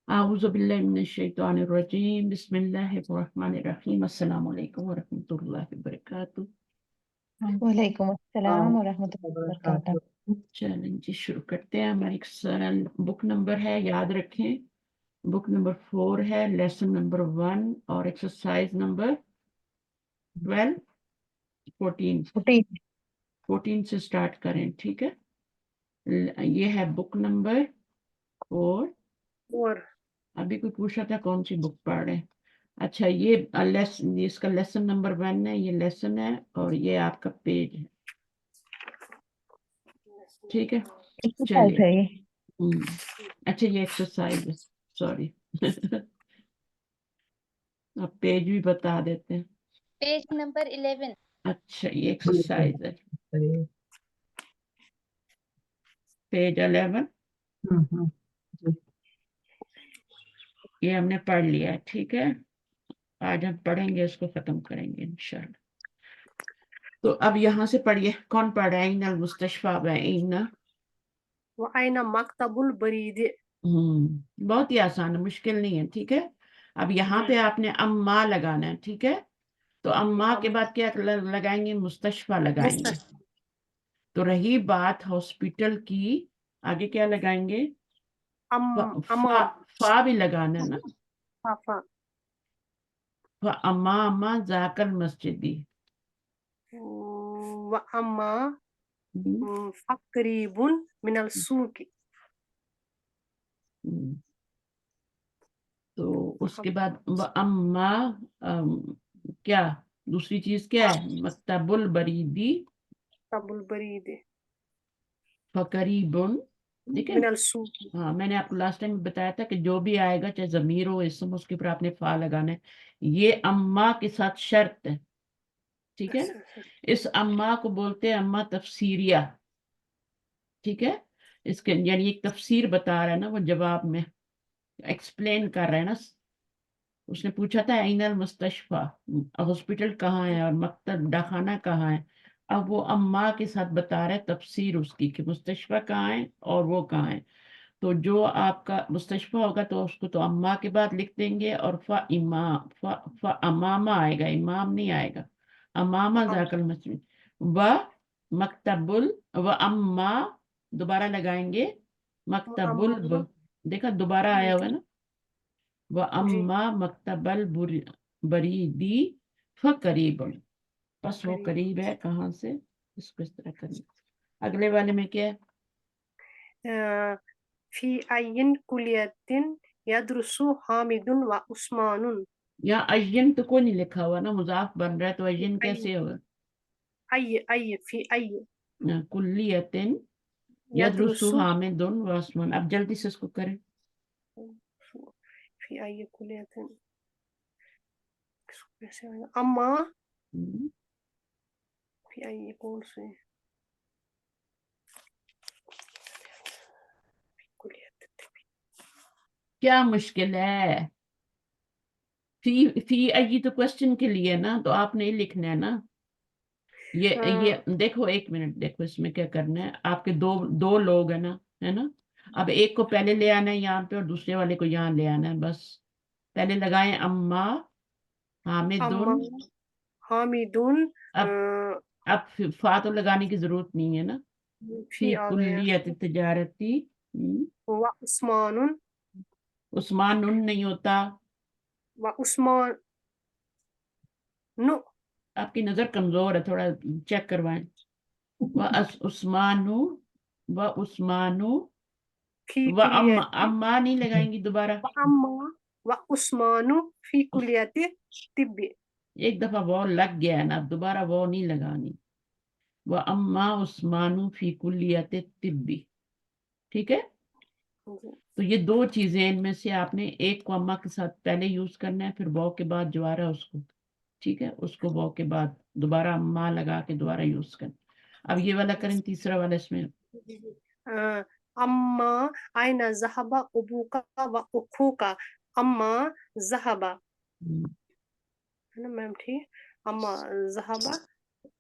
أعوذ بالله من الشيطان الرجيم بسم الله الرحمن الرحيم السلام عليكم ورحمة الله وبركاته. وعلیکم السلام ورحمۃ اللہ وبرکاتہ. چلیں جی شروع کرتے ہیں. ہماری بک نمبر ہے، یاد رکھیں، بک نمبر 4 ہے، لیسن نمبر 1 اور ایکسرسائز نمبر 12 14 سے سٹارٹ کریں. ٹھیک ہے، یہ ہے بک نمبر 4. ابھی کوئی پوچھا تھا کون سی بک پڑھ رہے ہیں. اچھا، یہ اس کا لیسن نمبر 1 ہے، یہ لیسن ہے اور یہ آپ کا پیج ہے. ٹھیک ہے، چلیے. اچھا یہ ایکسرسائز ہے، سوری. اب پیج بھی بتا دیتے ہیں. Page number 11. اچھا یہ ایکسرسائز ہے، پیج 11. یہ ہم نے پڑھ لیا ہے. ٹھیک ہے، آج ہم پڑھیں گے، اس کو ختم کریں گے انشاءاللہ. تو اب یہاں سے پڑھیے. کون پڑھ رہا ہے؟ اینا المستشفى بعینا. وَأَيْنَ مَكْتَبُ الْبَرِيدِ. بہت ہی آسان ہے، مشکل نہیں ہے. ٹھیک ہے، اب یہاں پہ آپ نے اما لگانا ہے. ٹھیک ہے، تو اما کے بعد کیا لگائیں گے؟ مستشفى لگائیں گے. تو رہی بات ہاسپٹل کی، آگے کیا لگائیں گے؟ فا بھی لگانا ہے نا. فَأَمَامَ ذَاكَ الْمَسْجِدِ. وَأَمَّا فَقْرِيبٌ مِنَ السُّوقِ. تو اس کے بعد وَأَمَّا کیا دوسری چیز کیا ہے؟ مکتب البریدی. مکتب البرید فقریب. ٹھیک ہے، من السوق. ہاں میں نے آپ کو لاسٹ ٹائم بتایا تھا کہ جو بھی آئے گا، چاہے ضمیر ہو اسم، اس کے اوپر آپ نے فا لگانا ہے. یہ اما کے ساتھ شرط ہے. ٹھیک ہے، اس اما کو بولتے ہیں اما تفسیریہ. ٹھیک ہے، اس کے یعنی ایک تفسیر بتا رہا ہے نا، وہ جواب میں ایکسپلین کر رہے ہیں نا. اس نے پوچھا تھا این المستشفى، ہاسپٹل کہاں ہے اور مکتب ڈاکخانہ کہاں ہے. اب وہ اما کے ساتھ بتا رہے تفسیر اس کی کہ مستشفى کہاں ہے اور وہ کہاں ہے. تو جو آپ کا مستشفى ہوگا تو اس کو تو اما کے بعد لکھ دیں گے، اور امامہ آئے گا، امام نہیں آئے گا. امامہ ذاک المسجد و مکتب و اما دوبارہ لگائیں گے مکتب دیکھا دوبارہ آیا ہوا ہے نا. وَأَمَّا مَكْتَبَ الْبَرِيدِ فَقَرِيبٌ. بس وہ قریب ہے. کہاں سے؟ اس کو اس طرح کریں. اگلے والے میں کیا ہے؟ فی این کلیۃ یدرس حامد و عثمان. یہاں عین تو کوئی نہیں لکھا ہوا نا، مضاف بن رہا ہے، تو عین کیسے ہوگا؟ فی ای کلیۃ یدرس حامد و عثمان. اب جلدی سے اس کو کریں. فی ای کلیۃ اما فی ای کون سے کیا مشکل ہے؟ فی ای تو کوشچن کے لیے نا، تو آپ نے لکھنا ہے نا. یہ دیکھو ایک منٹ، دیکھو اس میں کیا کرنا ہے. آپ کے دو لوگ ہیں نا، ہے نا. اب ایک کو پہلے لے آنا ہے یہاں پہ اور دوسرے والے کو یہاں لے آنا ہے. بس پہلے لگائیں اما حامدن. حامدن. اب فا تو لگانے کی ضرورت نہیں ہے نا. فی کلیت تجارتی و عثمان. عثمان نہیں ہوتا. و عثمان نو. آپ کی نظر کمزور ہے، تھوڑا چیک کروائیں. عثمان و عثمان و اما نہیں لگائیں گی دوبارہ. و عثمان فی کلیت طب. ایک دفعہ وہ لگ گیا ہے نا، اب دوبارہ وہ نہیں لگانی. و اما عثمان فی کلیت طب. ٹھیک ہے، تو یہ دو چیزیں ان میں سے آپ نے ایک کو اما کے ساتھ پہلے یوز کرنا ہے، پھر واو کے بعد جو آ رہا ہے اس کو. ٹھیک ہے، اس کو واو کے بعد دوبارہ اما لگا کے دوبارہ یوز کرنا. اب یہ والا کریں، تیسرا والا اس میں. اما این ذهب ابوک و اخوک. اما ذهب ہے نا میم، ٹھیک. اما ذهب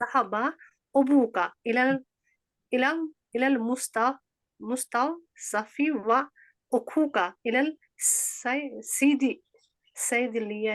ذهب أبوك إلى إلى المستوصف وأخوك إلى الصيدلية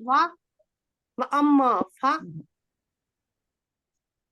و وأما ف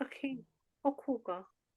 أخي أخوك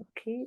أخي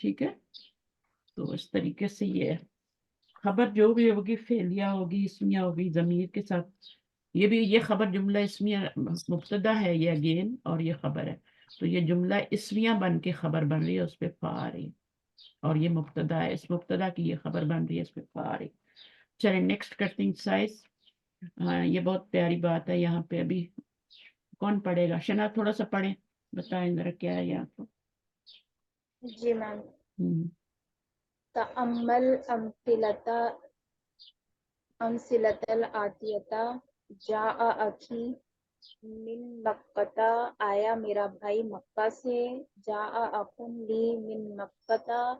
ٹھیک ہے. تو اس طریقے سے یہ خبر جو بھی ہوگی فعلیہ ہوگی اسمیہ ہوگی ضمیر کے ساتھ. یہ خبر جملہ اسمیہ مبتدا ہے یہ اگین اور یہ خبر ہے. تو یہ جملہ اسمیہ بن کے خبر بن رہی ہے اس پہ فا آ رہی ہے اور یہ مبتدا ہے اس مبتدا کی یہ خبر بن رہی ہے اس پہ فا آ رہی. چلیں نیکسٹ کرتے ہیں سائز. یہ بہت پیاری بات ہے یہاں پہ. ابھی کون پڑھے گا؟ شنا تھوڑا سا پڑھیں بتائیں ذرا کیا ہے یہاں پہ. جی میم. ہم، تأمل أمثلة الآتية. جاء أخي من مکہ، آیا میرا بھائی مکہ سے. جاء أخ لی من مکہ،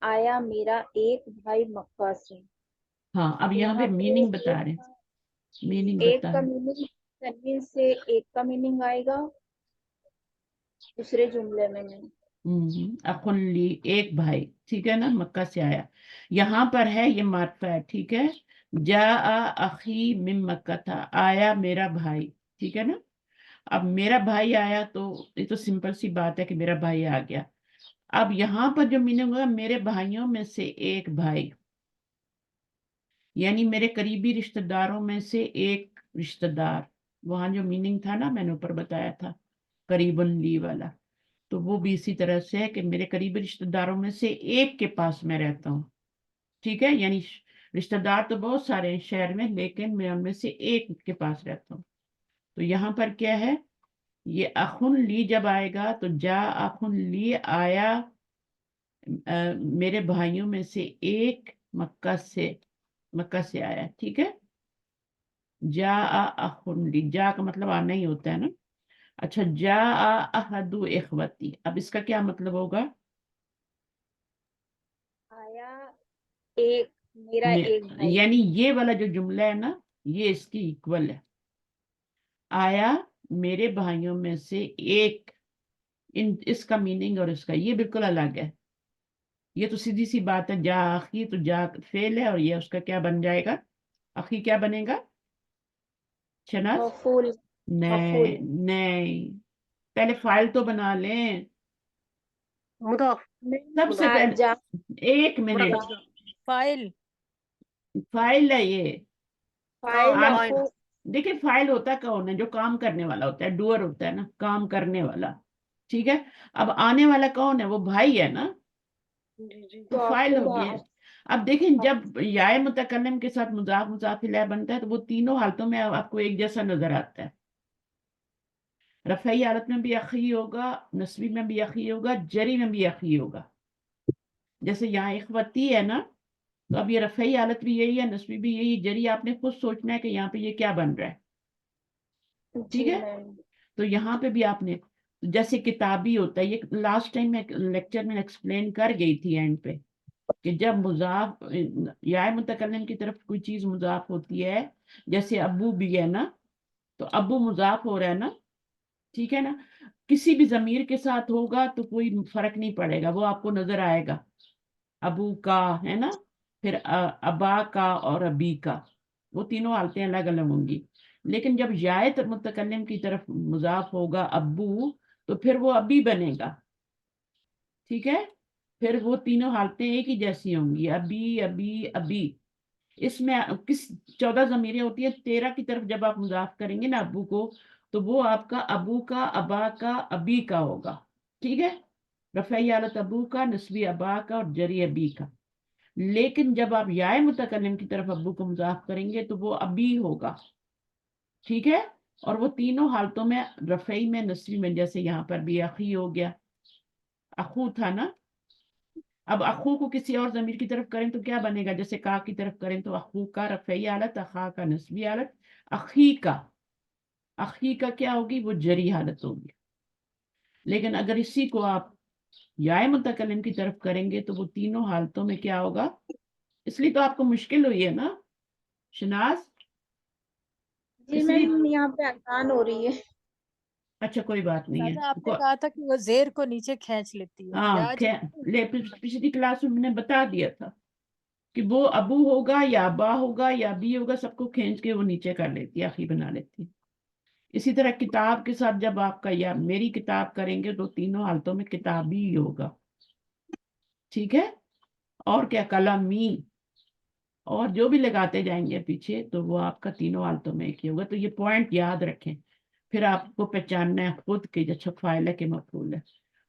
آیا میرا ایک بھائی مکہ سے. ہاں اب یہاں پہ میننگ بتا رہے ہیں. میننگ ایک بتا کا رہے میننگ تنوین سے ایک کا میننگ آئے گا دوسرے جملے میں. اخن لی ایک بھائی. ٹھیک ہے نا، مکہ سے آیا. یہاں پر ہے یہ معرفہ ہے. ٹھیک ہے، جاء اخی من مکہ تھا، آیا میرا بھائی. ٹھیک ہے نا. اب میرا بھائی آیا تو یہ تو سمپل سی بات ہے کہ میرا بھائی آ گیا. اب یہاں پر جو میننگ ہوگا میرے بھائیوں میں سے ایک بھائی، یعنی میرے قریبی رشتہ داروں میں سے ایک رشتہ دار. وہاں جو میننگ تھا نا میں نے اوپر بتایا تھا قریب لی والا، تو وہ بھی اسی طرح سے ہے کہ میرے قریبی رشتہ داروں میں سے ایک کے پاس میں رہتا ہوں. ٹھیک ہے، یعنی رشتہ دار تو بہت سارے ہیں شہر میں لیکن میں ان میں سے ایک کے پاس رہتا ہوں. تو یہاں پر کیا ہے، یہ اخن لی جب آئے گا تو جا اخن لی آیا میرے بھائیوں میں سے ایک مکہ سے آیا. ٹھیک ہے، جا اخن لی، جا کا مطلب آنا ہی ہوتا ہے نا. اچھا، جا احد اخوتی، اب اس کا کیا مطلب ہوگا؟ آیا ایک میرا ایک بھائی. یعنی یہ والا جو جملہ ہے نا یہ اس کی ایکول ہے. آیا میرے بھائیوں میں سے ایک، اس کا میننگ اور اس کا یہ بالکل الگ ہے. یہ تو سیدھی سی بات ہے، جا اخی تو جا فعل ہے اور یہ اس کا کیا بن جائے گا؟ اخی کیا بنے گا شناز؟ مفعول. مفعول. نہیں، پہلے فائل تو بنا لیں. مضاف سب سے پہلے جا ایک منٹ، فائل فائل ہے یہ. فاعل آپ مفعول. دیکھیں فائل ہوتا کون ہے؟ جو کام کرنے والا ہوتا ہے، ڈوئر ہوتا ہے نا، کام کرنے والا. ٹھیک ہے، اب آنے والا کون ہے؟ وہ بھائی ہے نا، جی جی تو تو فائل اخو ہو گیا. اب دیکھیں جب یا متکلم کے ساتھ مضاف مضاف الیہ بنتا ہے تو وہ تینوں حالتوں میں آپ کو ایک جیسا نظر آتا ہے. رفعی حالت میں بھی اخی ہوگا، نصبی میں بھی اخی ہوگا، جری میں بھی اخی ہوگا. جیسے یہاں اخوتی ہے نا، تو اب یہ رفعی حالت بھی یہی ہے، نصبی بھی یہی، جری آپ نے خود سوچنا ہے کہ یہاں پہ یہ کیا بن رہا ہے. ٹھیک جی ہے، میم. تو یہاں پہ بھی آپ نے جیسے کتابی ہوتا ہے، یہ لاسٹ ٹائم میں لیکچر میں ایکسپلین کر گئی تھی اینڈ پہ کہ جب مضاف یا متکلم کی طرف کوئی چیز مضاف ہوتی ہے، جیسے ابو بھی ہے نا، تو ابو مضاف ہو رہا ہے نا. ٹھیک ہے نا، کسی بھی ضمیر کے ساتھ ہوگا تو کوئی فرق نہیں پڑے گا، وہ آپ کو نظر آئے گا. ابو کا ہے نا، پھر ابا کا اور ابی کا، وہ تینوں حالتیں الگ الگ ہوں گی. لیکن جب یائت متکلم کی طرف مضاف ہوگا ابو تو پھر وہ ابی بنے گا. ٹھیک ہے، پھر وہ تینوں حالتیں ایک ہی جیسی ہوں گی، ابی ابی ابی. اس میں کس 14 ضمیریں ہوتی ہیں، 13 کی طرف جب آپ مضاف کریں گے نا ابو کو تو وہ آپ کا ابو کا، ابا کا، ابی کا ہوگا. ٹھیک ہے، رفعی حالت ابو کا، نسبی ابا کا اور جری ابی کا. لیکن جب آپ یا متکلم کی طرف ابو کو مضاف کریں گے تو وہ ابی ہوگا. ٹھیک ہے، اور وہ تینوں حالتوں میں رفعی میں، نسبی میں، جیسے یہاں پر بھی اخی ہو گیا، اخو تھا نا. اب اخو کو کسی اور ضمیر کی طرف کریں تو کیا بنے گا؟ جیسے کا کی طرف کریں تو اخو کا رفعی حالت، اخا کا نسبی حالت، اخی کا کیا ہوگی؟ وہ جری حالت ہوگی. لیکن اگر اسی کو آپ یا متکلم کی طرف کریں گے تو وہ تینوں حالتوں میں کیا ہوگا؟ اس لیے تو آپ کو مشکل ہوئی ہے نا شناز. جی اس لیے میم یہاں پہ اذان ہو رہی ہے. اچھا کوئی بات نہیں دادا آپ نے ہے. کہا تھا کہ وہ زیر کو نیچے کھینچ لیتی ہے ہاں، پچھلی کلاس میں نے بتا دیا تھا کہ وہ ابو ہوگا یا ابا ہوگا یا ابی ہوگا، سب کو کھینچ کے وہ نیچے کر لیتی، آخری بنا لیتی. اسی طرح کتاب کے ساتھ جب آپ کا یا میری کتاب کریں گے تو تینوں حالتوں میں کتابی ہی ہوگا. ٹھیک ہے. اور کیا کلامی اور جو بھی لگاتے جائیں گے پیچھے تو وہ آپ کا تینوں حالتوں میں ایک ہی ہوگا. تو یہ پوائنٹ یاد رکھیں, پھر آپ کو پہچاننا ہے خود کہ اچھا فاعل ہے کہ مفعول ہے.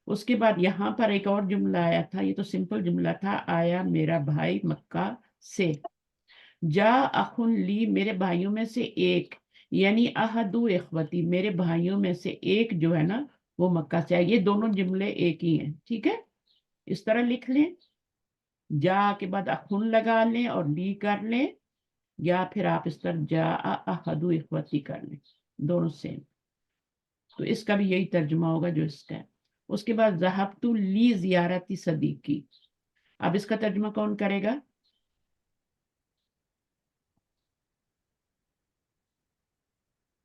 اس کے بعد یہاں پر ایک اور جملہ آیا تھا, یہ تو سمپل جملہ تھا, آیا میرا بھائی مکہ سے. جا اخن لی, میرے بھائیوں میں سے ایک, یعنی احدو اخوتی, میرے بھائیوں میں سے ایک جو ہے نا وہ مکہ سے آئے. یہ دونوں جملے ایک ہی ہیں, ٹھیک ہے, اس طرح لکھ لیں. جا کے بعد اخن لگا لیں اور لی کر لیں, یا پھر آپ اس طرح جا احدو اخوتی کر لیں, دونوں سیم. تو اس کا بھی یہی ترجمہ ہوگا جو اس کا ہے. اس کے بعد ذہبت لی زیارتی صدیقی, اب اس کا ترجمہ کون کرے گا؟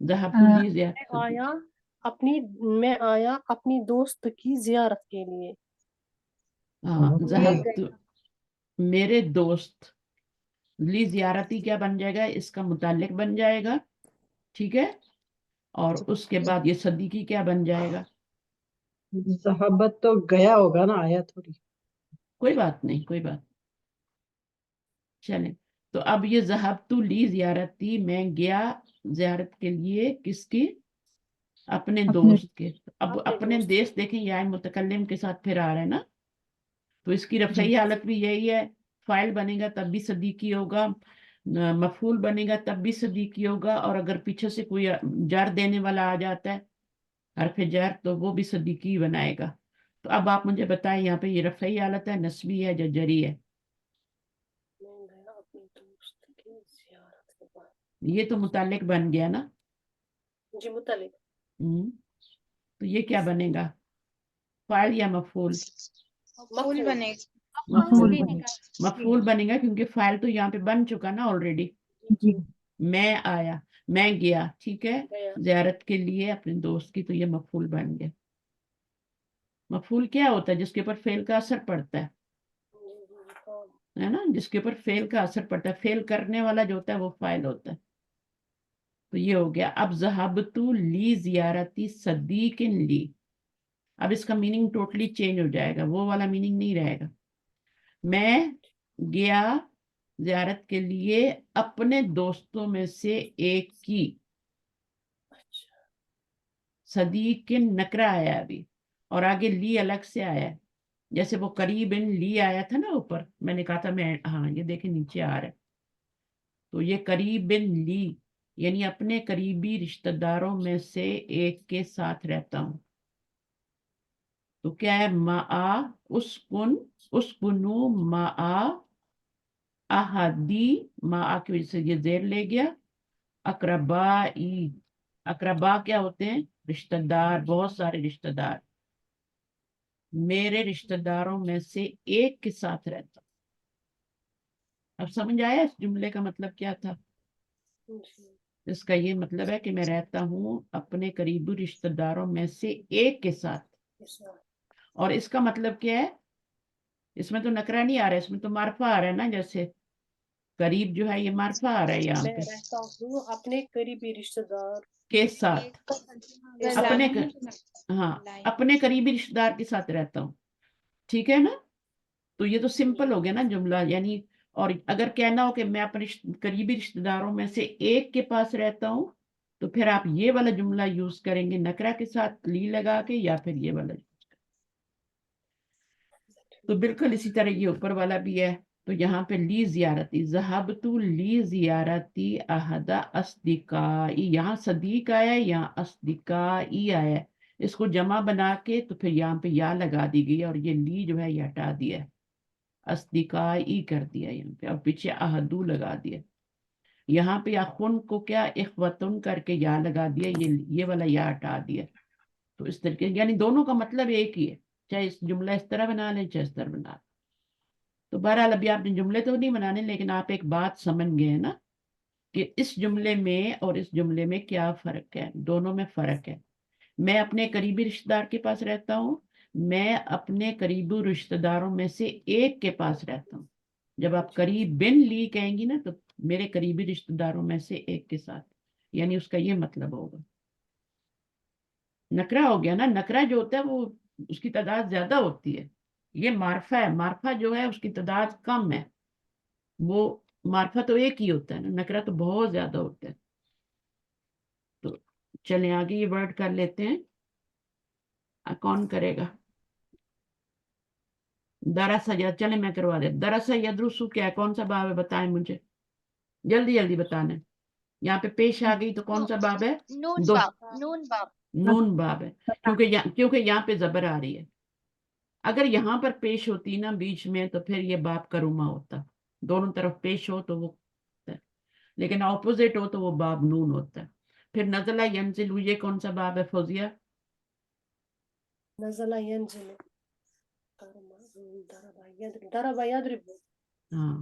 ذہبت لی زیارتی میں آیا اپنی دوست کی زیارت کے لیے. ہاں, ذہبت میرے دوست, لی زیارتی کیا بن جائے گا؟ اس کا متعلق بن جائے گا, ٹھیک ہے. اور اس کے بعد یہ صدیقی کیا بن جائے گا؟ صحابت تو گیا ہوگا نا, آیا تھوڑی. کوئی بات نہیں, کوئی بات. چلیں, تو اب یہ ذہبت لی زیارتی, میں گیا زیارت کے لیے, کس کی؟ اپنے دوست کے. اب اپنے دوست دیکھیں یا متکلم کے ساتھ پھر آ رہے ہیں نا, تو اس کی رفعی حالت بھی یہی ہے. فاعل بنے گا تب بھی صدیقی ہوگا, مفعول بنے گا تب بھی صدیقی ہوگا, اور اگر پیچھے سے کوئی جر دینے والا آ جاتا ہے حرف جر تو وہ بھی صدیقی بنائے گا. تو اب آپ مجھے بتائیں یہاں پہ یہ رفعی حالت ہے, نسبی ہے, یا جری ہے؟ میں گیا اپنی دوست کی زیارت کے بعد. یہ تو متعلق بن گیا نا. جی متعلق. تو یہ کیا بنے گا؟ فاعل یا مفعول؟ مفعول بنے مفعول. مفعول بنے گا کیونکہ فاعل تو یہاں پہ بن چکا نا آلریڈی. میں آیا, میں گیا, ٹھیک ہے, زیارت کے لیے اپنے دوست کی, تو یہ مفعول بن گیا. مفعول کیا ہوتا ہے؟ جس کے اوپر فعل کا اثر پڑتا ہے نا, جس کے اوپر فعل کا اثر پڑتا ہے, فعل کرنے والا جو ہوتا ہے وہ فاعل ہوتا ہے. تو یہ ہو گیا. اب ذہبت لی زیارتی صدیق لی, اب اس کا میننگ ٹوٹلی چینج ہو جائے گا, وہ والا میننگ نہیں رہے گا. میں گیا زیارت کے لیے اپنے دوستوں میں سے ایک کی. صدیق نکرہ آیا ابھی, اور آگے لی الگ سے آیا, جیسے وہ قریب لی آیا تھا نا اوپر, میں نے کہا تھا میں, ہاں یہ دیکھیں نیچے آ رہا ہے. تو یہ قریب لی یعنی اپنے قریبی رشتہ داروں میں سے ایک کے ساتھ رہتا ہوں. تو کیا ہے؟ اسکنو احدی, کی وجہ سے یہ زیر لے گیا. اقربائی, اقربا کیا ہوتے ہیں؟ رشتہ دار, بہت سارے رشتہ دار. میرے رشتہ داروں میں سے ایک کے ساتھ رہتا ہوں. اب سمجھ آیا اس جملے کا مطلب کیا تھا؟ اس کا یہ مطلب ہے کہ میں رہتا ہوں اپنے قریبی رشتہ داروں میں سے ایک کے ساتھ. اور اس کا مطلب کیا ہے؟ اس میں تو نکرہ نہیں آ رہا ہے, اس میں تو معرفہ آ رہا ہے نا. جیسے قریب جو ہے یہ معرفہ آ رہا ہے یہاں میں پہ, رہتا ہوں اپنے قریبی رشتہ دار کے ساتھ. اپنے ہاں, اپنے قریبی رشتہ دار کے ساتھ رہتا ہوں, ٹھیک ہے نا. تو یہ تو سمپل ہو گیا نا جملہ, یعنی. اور اگر کہنا ہو کہ میں اپنے قریبی رشتہ داروں میں سے ایک کے پاس رہتا ہوں, تو پھر آپ یہ والا جملہ یوز کریں گے نکرہ کے ساتھ لی لگا کے, یا پھر یہ والا. تو بالکل اسی طرح یہ اوپر والا بھی ہے. تو یہاں پہ لی زیارتی, ذہبت لی زیارتی احدا اصدقائی, یہاں صدیق آیا, یہاں اصدقائی آیا. اس کو جمع بنا کے تو پھر یہاں پہ یا لگا دی گئی, اور یہ لی جو ہے یہ ہٹا دیا, اصدقائی کر دیا یہاں پہ, اور پیچھے احدو لگا دیا. یہاں پہ اخن کو کیا اخوتن کر کے یا لگا دیا, یہ والا یا ہٹا دیا. تو اس طریقے, یعنی دونوں کا مطلب ایک ہی ہے, چاہے اس جملہ اس طرح بنا لیں چاہے اس طرح بنا لیں. تو بہرحال ابھی آپ نے جملے تو نہیں بنانے, لیکن آپ ایک بات سمجھ گئے ہیں نا کہ اس جملے میں اور اس جملے میں کیا فرق ہے. دونوں میں فرق ہے. میں اپنے قریبی رشتہ دار کے پاس رہتا ہوں, میں اپنے قریبی رشتہ داروں میں سے ایک کے پاس رہتا ہوں. جب آپ قریب بن لی کہیں گی نا, تو میرے قریبی رشتہ داروں میں سے ایک کے ساتھ, یعنی اس کا یہ مطلب ہوگا. نکرہ ہو گیا نا, نکرہ جو ہوتا ہے وہ اس کی تعداد زیادہ ہوتی ہے, یہ معرفہ ہے، معرفہ جو ہے اس کی تعداد کم ہے، وہ معرفہ تو ایک ہی ہوتا ہے نا، نکرہ تو بہت زیادہ ہوتا ہے. تو چلیں آگے یہ ورڈ کر لیتے ہیں. کون کرے گا؟ درسا چلیں میں کروا دے. درسا یدرسو کیا ہے؟ کون سا باب ہے؟ بتائیں مجھے جلدی جلدی بتانا ہے. یہاں پہ پیش آ گئی تو کون سا باب ہے؟ نون دو باب، نون باب. نون باب ہے، کیونکہ یہاں پہ زبر آ رہی ہے. اگر یہاں پر پیش ہوتی نا بیچ میں تو پھر یہ باب کروما ہوتا، دونوں طرف پیش ہو تو وہ ہوتا ہے، لیکن اپوزٹ ہو تو وہ باب نون ہوتا ہے. پھر نزلہ ینزل، یہ کون سا باب ہے فوزیہ؟ نزل ينزل ضرب يضرب. ہاں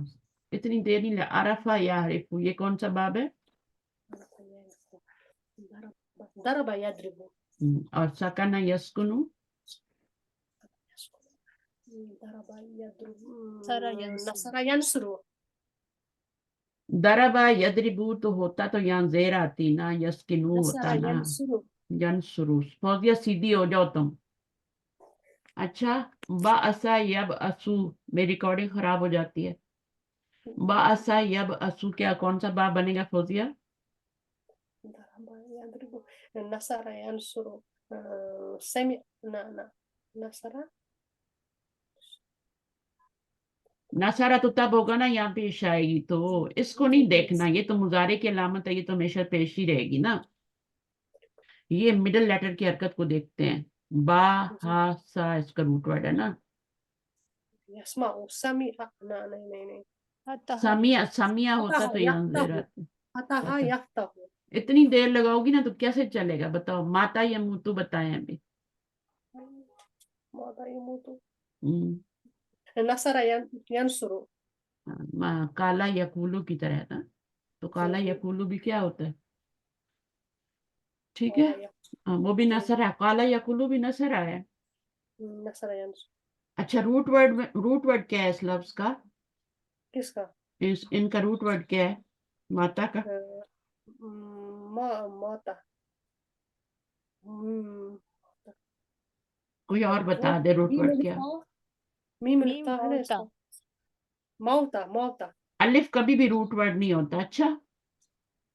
اتنی دیر نہیں لگا. عرفہ یعرف، یہ کون سا باب ہے؟ ضرب يضرب. اور سکنہ یسکنو، ضرب يضرب. سرا ينصر. نصر ينصر. دربا یدربو تو ہوتا تو یہاں زیر آتی نا، یسکنو ہوتا نصر نا، ينصر. ینسرو. فوزیہ سیدھی ہو جاؤ تم. اچھا با اسا یب اسو، میری ریکارڈنگ خراب ہو جاتی ہے. با اسا یب اسو کیا کون سا با بنے گا فوزیہ؟ ضرب يضرب. نصر ينصر. سمع. نصر. نصارہ تو تب ہوگا نا یہاں پیش آئے گی تو اس کو نہیں دیکھنا، یہ تو مضارع کی علامت ہے، یہ تو ہمیشہ پیش ہی رہے گی نا. یہ مڈل لیٹر کی حرکت کو دیکھتے ہیں. با ہا سا اس کا روٹ ورڈ ہے نا. يسمع. سمع. نہیں. فتح. سمیہ ہوتا تو یہاں زیر آتی. فتح يفتح. اتنی دیر لگاؤ گی نا تو کیسے چلے گا؟ بتاؤ. ماتا یا موتو بتائیں ابھی. ماذا يموت. ہم، نصر ينصر. کالا یقولو کی طرح ہے نا، تو کالا یقولو بھی کیا ہوتا ہے؟ ٹھیک ہے، وہ بھی نصر ہے، کالا یقولو بھی نصر ہے. نصر ينصر. اچھا روٹ ورڈ کیا ہے اس لفظ کا؟ کس کا؟ ان کا روٹ ورڈ کیا ہے ماتا کا؟ ماتا. کوئی اور بتا دے روٹ ورڈ کیا. میم میم لکھتا ہے نا اس موتا. کو. موتا. موتا. الف کبھی بھی روٹ ورڈ نہیں ہوتا. اچھا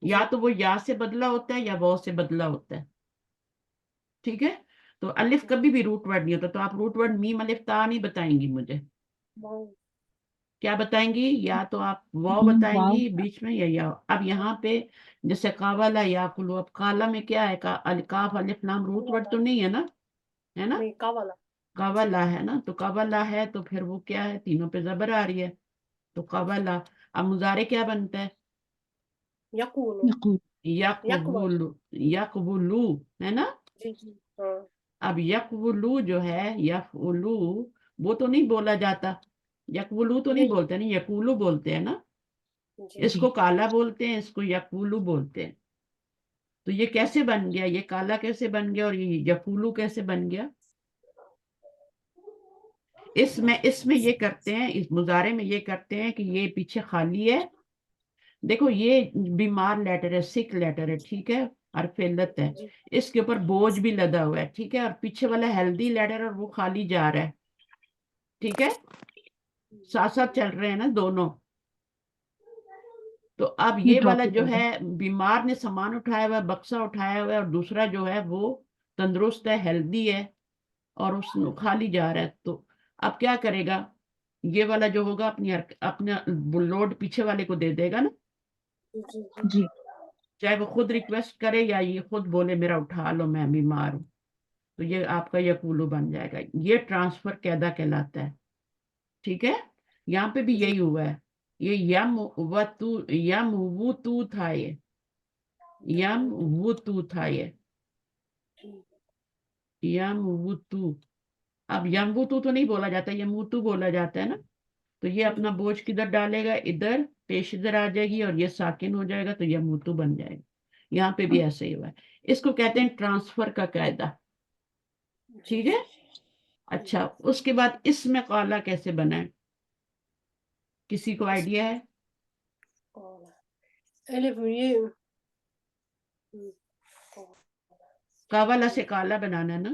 یا تو وہ یا سے بدلا ہوتا ہے یا وہ سے بدلا ہوتا ہے. ٹھیک ہے، تو الف کبھی بھی روٹ ورڈ نہیں ہوتا. تو آپ روٹ ورڈ میم الف تا نہیں بتائیں گی مجھے، کیا بتائیں گی؟ یا تو آپ واو بتائیں گی بیچ میں یا. اب یہاں پہ جیسے قاولا یا کلو، اب کالا میں کیا ہے؟ الکاف الف لام روٹ ورڈ تو نہیں ہے نا، ہے نا؟ نہیں قوالا. قوالا ہے نا، تو قوالا ہے تو پھر وہ کیا ہے؟ تینوں پہ زبر آ رہی ہے تو قوالا. اب مضارع کیا بنتا ہے؟ یقول. یقبل، یقبلو ہے نا. جی. ہاں. اب یقبلو جو ہے یفعلو، وہ تو نہیں بولا جاتا. یقبلو تو نہیں بولتے نا، یقولو بولتے ہیں نا. اس کو کالا بولتے ہیں، اس کو یقولو بولتے ہیں. تو یہ کیسے بن گیا؟ یہ کالا کیسے بن گیا اور یہ یقولو کیسے بن گیا؟ اس میں یہ کرتے ہیں، اس مضارع میں یہ کرتے ہیں کہ یہ پیچھے خالی ہے. دیکھو یہ بیمار لیٹر ہے، سک لیٹر ہے، ٹھیک ہے، حرف علت ہے، اس کے اوپر بوجھ بھی لدا ہوا ہے، ٹھیک ہے، اور پیچھے والا ہیلدی لیٹر اور وہ خالی جا رہا ہے. ٹھیک ہے، ساتھ ساتھ چل رہے ہیں نا دونوں. تو اب یہ والا جو ہے بیمار نے سامان اٹھایا ہوا ہے، بکسا اٹھایا ہوا ہے، اور دوسرا جو ہے وہ تندرست ہے، ہیلدی ہے، اور اس میں خالی جا رہا ہے. تو اب کیا کرے گا؟ یہ والا جو ہوگا اپنا لوڈ پیچھے والے کو دے دے گا نا، جی چاہے وہ خود ریکویسٹ کرے یا یہ خود بولے میرا اٹھا لو میں بیمار ہوں. تو یہ آپ کا یقولو بن جائے گا. یہ ٹرانسفر قاعدہ کہلاتا ہے. ٹھیک ہے، یہاں پہ بھی یہی ہوا ہے. یہ یم و تو تھا، یہ یم و تو تھا، یہ یم و تو. اب یم و تو نہیں بولا جاتا، یم و تو بولا جاتا ہے نا. تو یہ اپنا بوجھ کدھر ڈالے گا؟ ادھر، پیش ادھر آ جائے گی اور یہ ساکن ہو جائے گا تو یم و تو بن جائے گا. یہاں پہ بھی ایسا ہی ہوا ہے. اس کو کہتے ہیں ٹرانسفر کا قاعدہ. ٹھیک ہے. اچھا اس کے بعد اس میں قالا کیسے بنا ہے؟ کسی کو آئیڈیا ہے؟ الف یہ قاولا سے قالا بنانا ہے نا.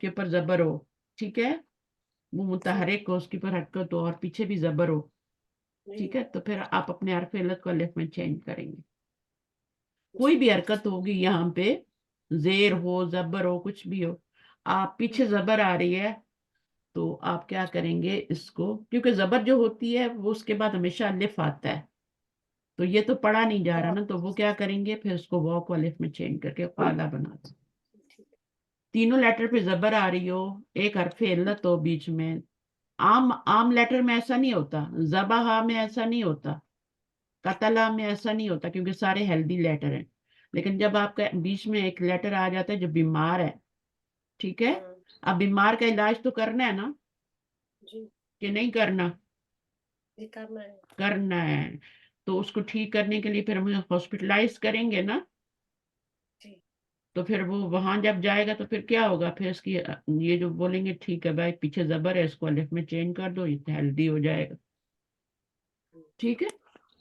کے اوپر زبر ہو، ٹھیک ہے، وہ متحرک ہو، اس کے اوپر حرکت ہو اور پیچھے بھی زبر ہو، جی ٹھیک ہے، تو پھر آپ اپنے حرف علت کو الف میں چینج کریں گے. کوئی بھی حرکت ہوگی یہاں پہ، زیر ہو، زبر ہو، کچھ بھی ہو، آپ پیچھے زبر آ رہی ہے تو آپ کیا کریں گے اس کو، کیونکہ زبر جو ہوتی ہے وہ اس کے بعد ہمیشہ الف آتا ہے، تو یہ تو پڑھا نہیں جا رہا نا، تو وہ کیا کریں گے پھر اس کو واو کو الف میں چینج کر کے قالا بنا دیں. تینوں لیٹر پہ زبر آ رہی ہو، ایک حرف علت ہو بیچ میں. عام لیٹر میں ایسا نہیں ہوتا، زبہ میں ایسا نہیں ہوتا، قتلہ میں ایسا نہیں ہوتا، کیونکہ سارے ہیلدی لیٹر ہیں. لیکن جب آپ کا بیچ میں ایک لیٹر آ جاتا ہے جو بیمار ہے، ٹھیک ہے، اب بیمار کا علاج تو کرنا ہے نا جی کہ نہیں کرنا؟ یہ کرنا ہے. کرنا ہے. تو اس کو ٹھیک کرنے کے لیے پھر ہم ہاسپٹلائز کریں گے نا، جی تو پھر وہ وہاں جب جائے گا تو پھر کیا ہوگا، پھر اس کی یہ جو بولیں گے ٹھیک ہے بھائی پیچھے زبر ہے اس کو الف میں چینج کر دو، یہ ہیلدی ہو جائے گا. ٹھیک ہے،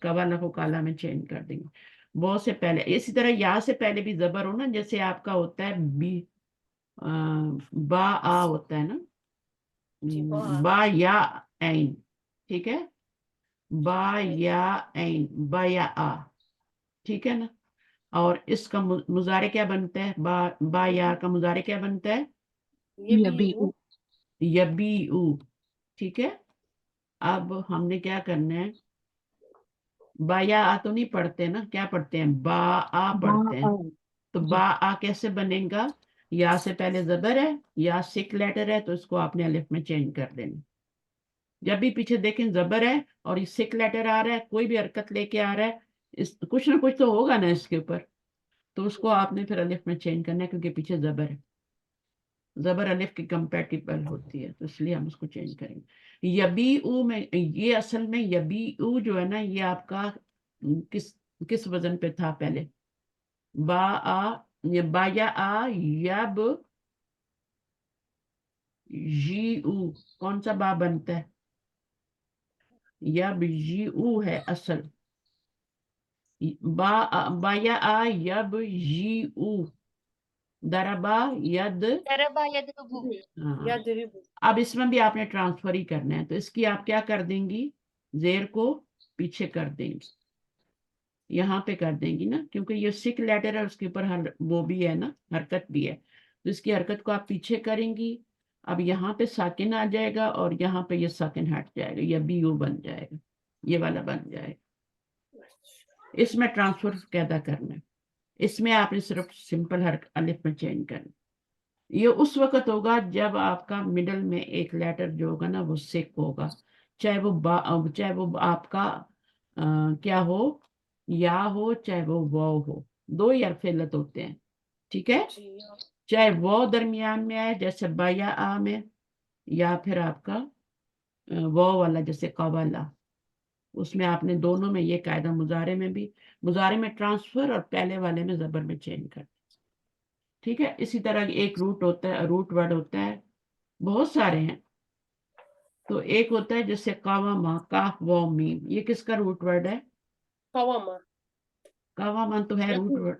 قوالا کو کالا میں چینج کر دیں گے. بہت سے پہلے اسی طرح یا سے پہلے بھی زبر ہو نا، جیسے آپ کا ہوتا ہے بی با آ ہوتا ہے نا، جی با با یا عین، ٹھیک ہے، با یا عین، با یا آ، ٹھیک ہے نا. اور اس کا مضارع کیا بنتا ہے، با یا کا مضارع کیا بنتا ہے، یہ بھی یبیعو، ٹھیک ہے. اب ہم نے کیا کرنا ہے، با یا آ تو نہیں پڑھتے نا، کیا پڑھتے ہیں، با آ پڑھتے ہیں. تو با آ کیسے بنے گا، یا سے پہلے زبر ہے، یا سک لیٹر ہے تو اس کو آپ نے الف میں چینج کر دینا. جب بھی پیچھے دیکھیں زبر ہے اور یہ سک لیٹر آ رہا ہے، کوئی بھی حرکت لے کے آ رہا ہے، کچھ نہ کچھ تو ہوگا نا اس کے اوپر، تو اس کو آپ نے پھر الف میں چینج کرنا ہے، کیونکہ پیچھے زبر ہے، زبر الف کی کمپیٹیبل ہوتی ہے، تو اس لیے ہم اس کو چینج کریں گے. یبیعو میں یہ اصل میں یبیعو جو ہے نا، یہ آپ کا کس وزن پہ تھا پہلے، با آ، یہ با یا آ، یب جی او، کون سا با بنتا ہے، یب جی او ہے اصل، با یا آ یب جی او، دربا ید، ضربا يضرب ہاں. یا دربو. اب اس میں بھی آپ نے ٹرانسفر ہی کرنا ہے، تو اس کی آپ کیا کر دیں گی، زیر کو پیچھے کر دیں گی، یہاں پہ کر دیں گی نا، کیونکہ یہ سک لیٹر ہے اس کے اوپر وہ بھی ہے نا، حرکت بھی ہے، تو اس کی حرکت کو آپ پیچھے کریں گی. اب یہاں پہ ساکن آ جائے گا اور یہاں پہ یہ ساکن ہٹ جائے گا، یہ بی او بن جائے گا، یہ والا بن جائے گا. اس میں ٹرانسفر پیدا کرنا ہے، اس میں آپ نے صرف سمپل الف میں چینج کرنا. یہ اس وقت ہوگا جب آپ کا مڈل میں ایک لیٹر جو ہوگا نا وہ سک ہوگا، چاہے وہ آپ کا کیا ہو، یا ہو چاہے وہ واو ہو، دو ہی حرف علت ہوتے ہیں، ٹھیک ہے. جی چاہے واو درمیان میں آئے جیسے با یا آ میں، یا پھر آپ کا واو والا جیسے قوالا، اس میں آپ نے دونوں میں یہ قاعدہ، مضارع میں بھی، مضارع میں ٹرانسفر اور پہلے والے میں زبر میں چینج کر. ٹھیک ہے. اسی طرح ایک روٹ ہوتا ہے، روٹ ورڈ ہوتا ہے، بہت سارے ہیں. تو ایک ہوتا ہے جیسے قواما، کاف واو میم، یہ کس کا روٹ ورڈ ہے، قواما قواما تو ہے روٹ ورڈ.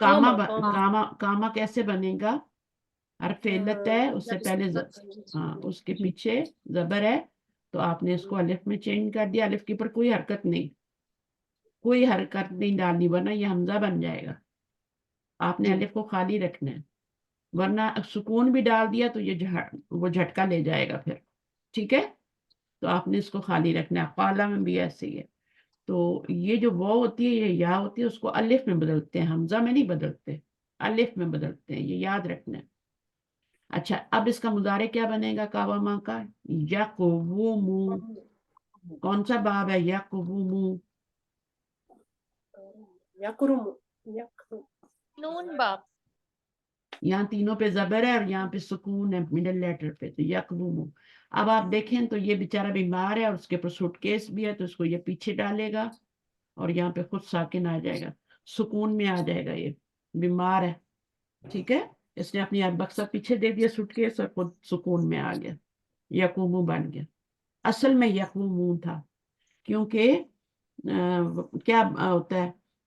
کاما قاما. کاما کاما کیسے بنے گا، حرف علت ہے، اس سے پہلے ہاں اس کے پیچھے زبر ہے، تو آپ نے اس کو الف میں چینج کر دیا، الف کے اوپر کوئی حرکت نہیں، کوئی حرکت نہیں ڈالنی، ورنہ یہ حمزہ بن جائے گا. آپ نے الف کو خالی رکھنا ہے، ورنہ سکون بھی ڈال دیا تو یہ وہ جھٹکا لے جائے گا پھر. ٹھیک ہے، تو آپ نے اس کو خالی رکھنا ہے. قالا میں بھی ایسے ہی ہے. تو یہ جو واو ہوتی ہے، یہ یا ہوتی ہے، اس کو الف میں بدلتے ہیں، حمزہ میں نہیں بدلتے، الف میں بدلتے ہیں، یہ یاد رکھنا ہے. اچھا، اب اس کا مضارع کیا بنے گا قواما کا، یقومو، کون سا باب ہے، یقومو، یکرم نون باب یہاں تینوں پہ زبر ہے اور یہاں پہ سکون ہے مڈل لیٹر پہ، تو یقومو. اب آپ دیکھیں تو یہ بیچارہ بیمار ہے اور اس کے اوپر سوٹ کیس بھی ہے، تو اس کو یہ پیچھے ڈالے گا اور یہاں پہ خود ساکن آ جائے گا، سکون میں آ جائے گا، یہ بیمار ہے. ٹھیک ہے، اس نے اپنی بکسا پیچھے دے دیا سوٹ کیس اور خود سکون میں آ گیا، یقومو بن گیا. اصل میں یقومو تھا، کیونکہ کیا ہوتا ہے،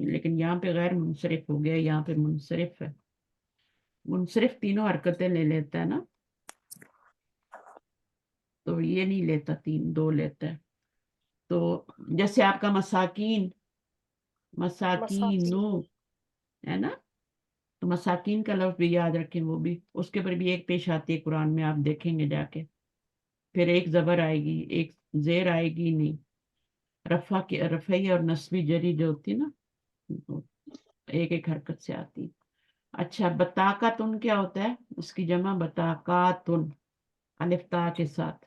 لیکن یہاں پہ غیر منصرف ہو گیا, یہاں پہ منصرف ہے. منصرف تینوں حرکتیں لے لیتا ہے نا, تو یہ نہیں لیتا, تین دو لیتا ہے. تو جیسے آپ کا مساکین, مساکینو ہے نا, تو مساکین کا لفظ بھی یاد رکھیں, وہ بھی اس کے پر بھی ایک پیش آتی ہے قرآن میں, آپ دیکھیں گے جا کے. پھر ایک زبر آئے گی, ایک زیر آئے گی نہیں. رفع کی رفعی اور نصبی جری جو ہوتی ہے نا, وہ ایک ایک حرکت سے آتی. اچھا, بتاکاتن کیا ہوتا ہے؟ اس کی جمع بتاکاتن, الف تا کے ساتھ.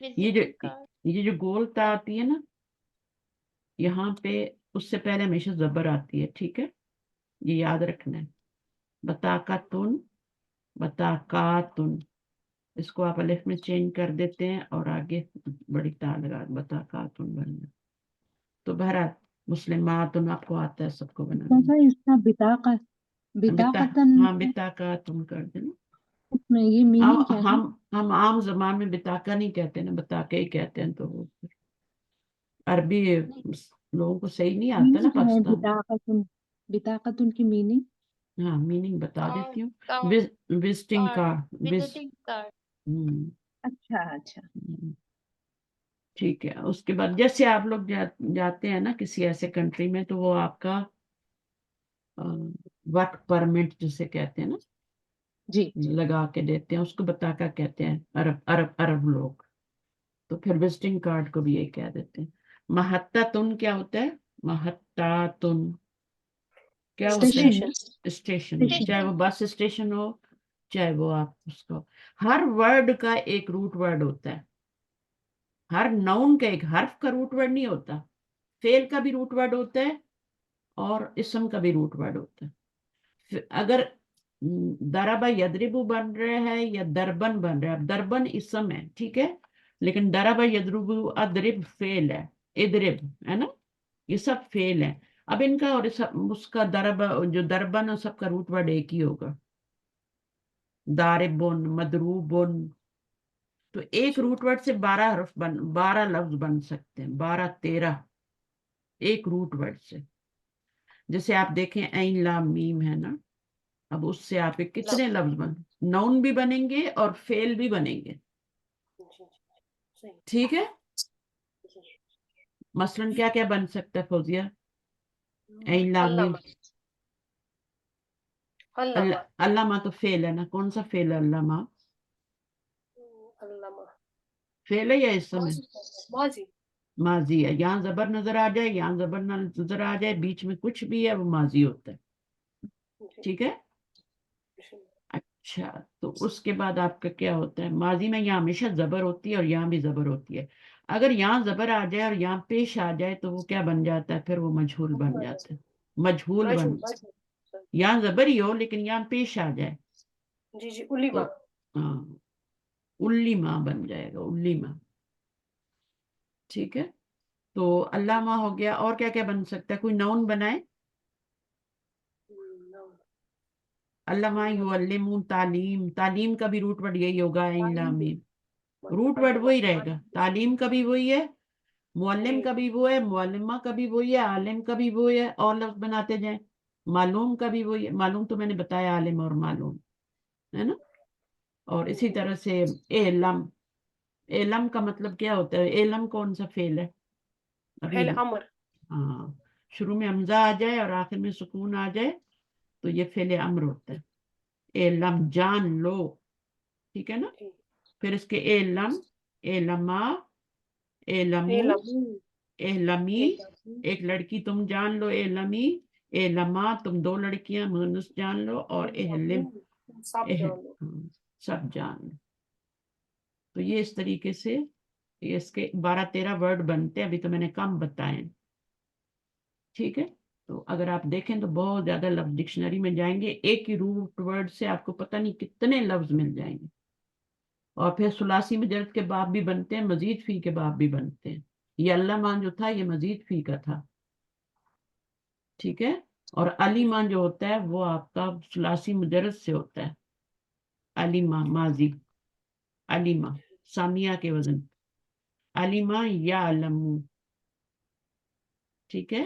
یہ جو visiting card, یہ جو گول تا آتی ہے نا, یہاں پہ اس سے پہلے ہمیشہ زبر آتی ہے, ٹھیک ہے, یہ یاد رکھنا ہے. بتاکاتن, بتاکاتن, اس کو آپ الف میں چینج کر دیتے ہیں اور آگے بڑی تا لگا بتاکاتن بننا. تو بہرحال مسلماتن آپ کو آتا ہے سب کو بنانا. چاچا اس کا بطاقتن ہاں بتاکاتن کر دینا. میں یہ میننگ کیا ہے؟ ہم عام زبان میں بتاکا نہیں کہتے نا, بتاکا ہی کہتے ہیں. تو وہ عربی لوگوں کو صحیح نہیں آتا نا میننگ کیا ہے پاکستان. بطاقتن کی میننگ؟ ہاں میننگ بتا card, دیتی ہوں. card, visiting card, card. visiting card, اچھا اچھا. ٹھیک ہے. اس کے بعد جیسے آپ لوگ جاتے ہیں نا کسی ایسے کنٹری میں, تو وہ آپ کا ورک پرمٹ جسے کہتے ہیں نا, جی لگا کے دیتے ہیں, اس کو بتاکا کہتے ہیں عرب لوگ. تو پھر وزٹنگ کارڈ کو بھی یہی کہہ دیتے ہیں. محتاتن کیا ہوتا ہے؟ محتاتن کیا ہوتا ہے؟ Station station. چاہے وہ بس اسٹیشن ہو, چاہے وہ آپ اس کو, ہر ورڈ کا ایک روٹ ورڈ ہوتا ہے. ہر ناؤن کا ایک حرف کا روٹ ورڈ نہیں ہوتا, فعل کا بھی روٹ ورڈ ہوتا ہے اور اسم کا بھی روٹ ورڈ ہوتا ہے. اگر دربا یدربو بن رہا ہے یا دربن بن رہا ہے, اب دربن اسم ہے, ٹھیک ہے, لیکن دربا یدربو ادرب فعل ہے, ادرب ہے نا, یہ سب فعل ہے. اب ان کا اور اس کا دربا جو دربن ہے سب کا روٹ ورڈ ایک ہی ہوگا, داربن, مدروبن. تو ایک روٹ ورڈ سے 12 لفظ بن سکتے ہیں, 12-13 ایک روٹ ورڈ سے. جیسے آپ دیکھیں عین لام میم ہے نا, اب اس سے آپ کے کتنے لفظ نون بھی بنیں گے اور فعل بھی بنیں گے, ٹھیک ہے. مثلاً کیا کیا بن سکتا ہے فوزیہ؟ عین لام میم. علامہ تو فعل ہے نا, کون سا فعل ہے علامہ؟ فعل ہے یا اسم ہے؟ ماضی ہے. یہاں زبر نظر آ جائے, یہاں زبر نظر آ جائے, بیچ میں کچھ بھی ہے, وہ ماضی ہوتا ہے, ٹھیک ہے. اچھا, تو اس کے بعد آپ کا کیا ہوتا ہے؟ ماضی میں یہاں ہمیشہ زبر ہوتی ہے اور یہاں بھی زبر ہوتی ہے. اگر یہاں زبر آ جائے اور یہاں پیش آ جائے تو وہ کیا بن جاتا ہے؟ پھر وہ مجہول بن جاتا ہے. مجہول بن, یہاں زبر ہی ہو لیکن یہاں پیش آ جائے, ہاں, الیما بن جائے گا, الیما, ٹھیک ہے. تو علامہ ہو گیا. اور کیا کیا بن سکتا ہے؟ کوئی ناؤن بنائے. علامہ یعلم, تعلیم, تعلیم کا بھی روٹ ورڈ یہی ہوگا, عین لام میم. روٹ ورڈ وہی رہے گا, تعلیم کا بھی وہی ہے, معلم کا بھی وہ ہے, معلمہ کا بھی وہی ہے, عالم کا بھی وہی ہے, اور لفظ بناتے جائیں. معلوم کا بھی وہی ہے, معلوم تو میں نے بتایا عالم اور معلوم ہے نا. اور اسی طرح سے علم, علم کا مطلب کیا ہوتا ہے؟ علم کون سا فعل ہے؟ ابھی ہاں, شروع میں حمزہ آ جائے اور آخر میں سکون آ جائے تو یہ فعل امر ہوتا ہے. علم, جان لو, ٹھیک ہے نا. پھر اس کے علم, علما, علمو, علمی, ایک لڑکی تم جان لو, علمی, علما, تم 2 لڑکیاں مؤنث جان لو, اور اہلم, سب جان لو. تو یہ اس طریقے سے اس کے 12-13 ورڈ بنتے ہیں. ابھی تو میں نے کم بتائے, ٹھیک ہے. تو اگر آپ دیکھیں تو بہت زیادہ لفظ ڈکشنری میں جائیں گے, ایک ہی روٹ ورڈ سے آپ کو پتہ نہیں کتنے لفظ مل جائیں گے. اور پھر ثلاثی مجرد کے باب بھی بنتے ہیں, مزید فی کے باب بھی بنتے ہیں. یہ علامہ جو تھا یہ مزید فی کا تھا, ٹھیک ہے. اور علیمہ جو ہوتا ہے وہ آپ کا ثلاثی مجرد سے ہوتا ہے. علیمہ ماضی, علیمہ سامیہ کے وزن, علیمہ یا علمو, ٹھیک ہے.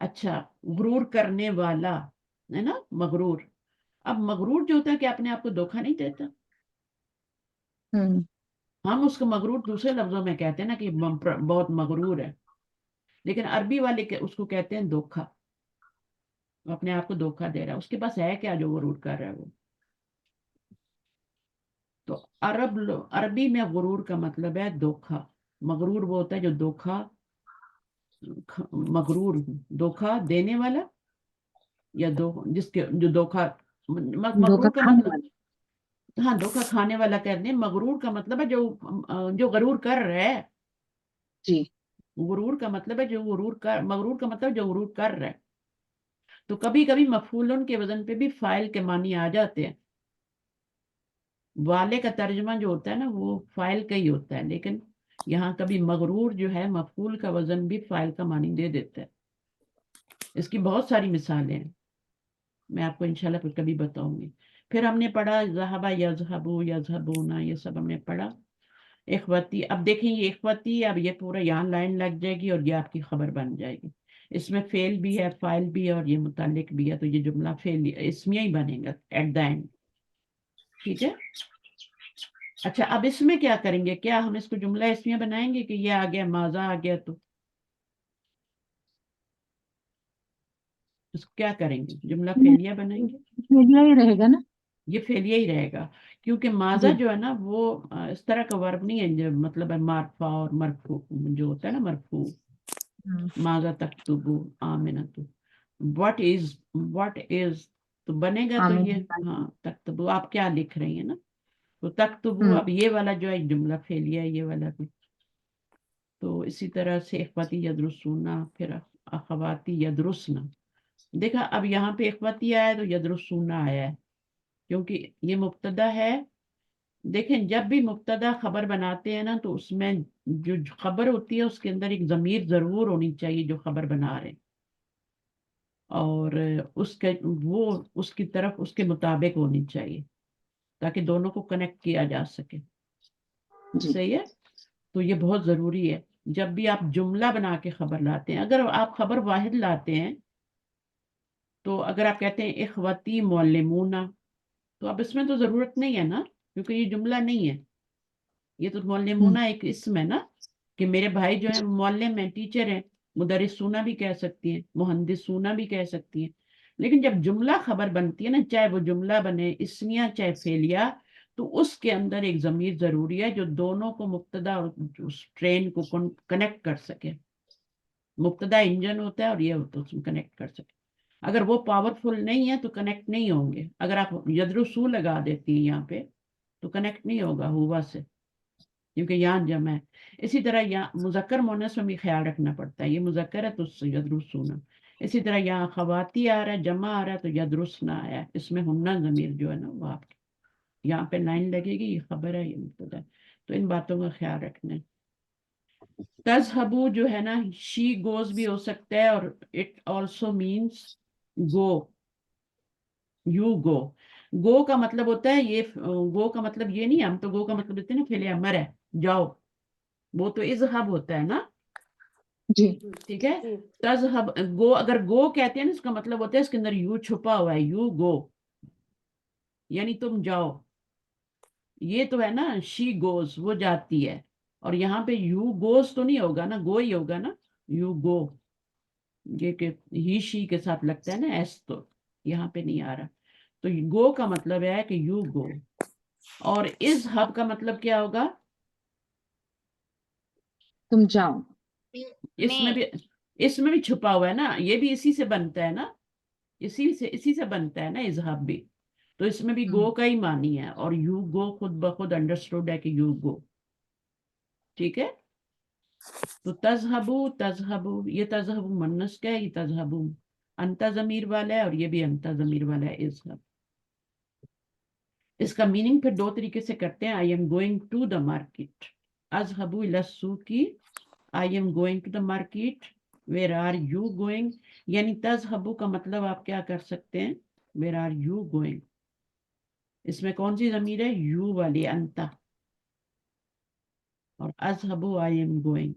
اچھا غرور کرنے والا ہے نا مغرور. اب مغرور جو ہوتا ہے کہ اپنے آپ کو دھوکہ نہیں دیتا. ہم اس کو مغرور دوسرے لفظوں میں کہتے ہیں نا کہ بہت مغرور ہے, لیکن عربی والے اس کو کہتے ہیں دھوکہ. وہ اپنے آپ کو دھوکہ دے رہا ہے, اس کے پاس ہے کیا جو غرور کر رہا ہے وہ. تو عربی میں غرور کا مطلب ہے دھوکہ. مغرور وہ ہوتا ہے جو مغرور دھوکہ دینے والا, یا جس کے جو دھوکہ مغرور کا مطلب ہاں دھوکہ کھانے والا کہتے ہیں. مغرور کا مطلب ہے جو غرور کر رہا ہے. جی. غرور کا مطلب ہے مغرور کا مطلب جو غرور کر رہا ہے. تو کبھی کبھی مفعولن کے وزن پہ بھی فاعل کے معنی آ جاتے ہیں. والے کا ترجمہ جو ہوتا ہے نا وہ فاعل کا ہی ہوتا ہے, لیکن یہاں کبھی مغرور جو ہے مفعول کا وزن بھی فاعل کا معنی دے دیتا ہے. اس کی بہت ساری مثالیں ہیں, میں آپ کو انشاءاللہ پھر کبھی بتاؤں گی. پھر ہم نے پڑھا ذہبہ یذہبو یذہبونا, یہ سب ہم نے پڑھا. اخوتی, اب دیکھیں یہ اخوتی, اب یہ پورا یہاں لائن لگ جائے گی اور یہ آپ کی خبر بن جائے گی. اس میں فعل بھی ہے, فاعل بھی ہے, اور یہ متعلق بھی ہے. تو یہ جملہ فعل اسمیہ ہی بنے گا ایٹ دا اینڈ. ٹھیک ہے. اچھا اب اس میں کیا کریں گے, کیا ہم اس کو جملہ اسمیہ بنائیں گے کہ یہ آ گیا ماذا آ گیا تو اس کو کیا کریں گے, جملہ فعلیہ بنائیں گے؟ فعلیہ ہی رہے گا نا. یہ فعلیہ ہی رہے گا, کیونکہ ماذا جی. جو ہے نا وہ اس طرح کا ورب نہیں ہے جو مطلب ہے مرفوع اور مرفوع جو ہوتا ہے نا مرفوع. ماذا تکتبو آمنتو, what is تو بنے گا تو یہ ہاں تکتبو, آپ کیا لکھ رہی ہیں نا, تو تکتبو. اب یہ والا جو ہے جملہ فعلیہ ہے, یہ والا بھی. تو اسی طرح سے اخواتی یدرسونا, پھر اخواتی یدرسنا. دیکھا اب یہاں پہ اخواتی آیا تو یدرسونا آیا ہے, کیونکہ یہ مبتدا ہے. دیکھیں جب بھی مبتدا خبر بناتے ہیں نا تو اس میں جو خبر ہوتی ہے اس کے اندر ایک ضمیر ضرور ہونی چاہیے جو خبر بنا رہے ہیں, اور اس کی طرف اس کے مطابق ہونی چاہیے تاکہ دونوں کو کنیکٹ کیا جا سکے. صحیح ہے. تو یہ بہت ضروری ہے جب بھی آپ جملہ بنا کے خبر لاتے ہیں. اگر آپ خبر واحد لاتے ہیں تو اگر آپ کہتے ہیں اخوتی معلمونا, تو اب اس میں تو ضرورت نہیں ہے نا, کیونکہ یہ جملہ نہیں ہے. یہ تو معلمونا ایک اسم ہے نا, کہ میرے بھائی جو ہیں معلم ہیں, ٹیچر ہیں. مدرسونا بھی کہہ سکتی ہیں, مہندسونا بھی کہہ سکتی ہیں. لیکن جب جملہ خبر بنتی ہے نا, چاہے وہ جملہ بنے اسمیہ چاہے فعلیہ, تو اس کے اندر ایک ضمیر ضروری ہے جو دونوں کو مبتدا اور اس ٹرین کو کنیکٹ کر سکے. مبتدا انجن ہوتا ہے اور یہ ہوتا ہے اس میں کنیکٹ کر سکے. اگر وہ پاورفل نہیں ہے تو کنیکٹ نہیں ہوں گے. اگر آپ یدرسو لگا دیتی ہیں یہاں پہ تو کنیکٹ نہیں ہوگا ہوا سے, کیونکہ یہاں جمع ہے. اسی طرح یہاں مذکر مونس میں بھی خیال رکھنا پڑتا ہے, یہ مذکر ہے تو یدرسونا. اسی طرح یہاں خواتی آ رہا ہے, جمع آ رہا ہے تو یدرسنا آیا ہے. اس میں ہننا ضمیر جو ہے نا وہ آپ کی یہاں پہ لائن لگے گی, یہ خبر ہے یہ مبتدا ہے. تو ان باتوں کا خیال رکھنا ہے. تذہبو جو ہے نا شی گوز بھی ہو سکتا ہے, اور it also means go, you go. Go کا مطلب ہوتا ہے یہ, گو کا مطلب یہ نہیں, ہم تو گو کا مطلب دیتے ہیں نا فعل امر ہے جاؤ, وہ تو اذہب ہوتا ہے نا. جی. ٹھیک ہے. تذہب گو, اگر گو کہتے ہیں نا اس کا مطلب ہوتا ہے اس کے اندر یو چھپا ہوا ہے, یو گو یعنی تم جاؤ. یہ تو ہے نا شی گوز, وہ جاتی ہے, اور یہاں پہ یو گوز تو نہیں ہوگا نا, گو ہی ہوگا نا, یو گو. یہ کہ ہی شی کے ساتھ لگتا ہے نا ایس, تو یہاں پہ نہیں آ رہا. تو گو کا مطلب ہے کہ یو گو. اور اذہب کا مطلب کیا ہوگا, تم جاؤ. اس میں بھی چھپا ہوا ہے نا, یہ بھی اسی سے بنتا ہے نا, اسی سے بنتا ہے نا اذہب بھی. تو اس میں بھی گو کا ہی معنی ہے, اور یو گو خود بخود انڈرسٹوڈ ہے کہ یو گو. ٹھیک ہے. تو تذہبو یہ تذہبو منس کا ہے, یہ تذہبو انتا ضمیر والا ہے, اور یہ بھی انتا ضمیر والا ہے اذہب. اس کا میننگ پھر دو طریقے سے کرتے ہیں. I am going to the market, اذہبو الی السوق, I am going to the market. Where are you going, یعنی تذہبو کا مطلب آپ کیا کر سکتے ہیں, ویئر آر یو گوئنگ. اس میں کون سی ضمیر ہے, یو والی انتا, اور اذہبو آئی ایم گوئنگ.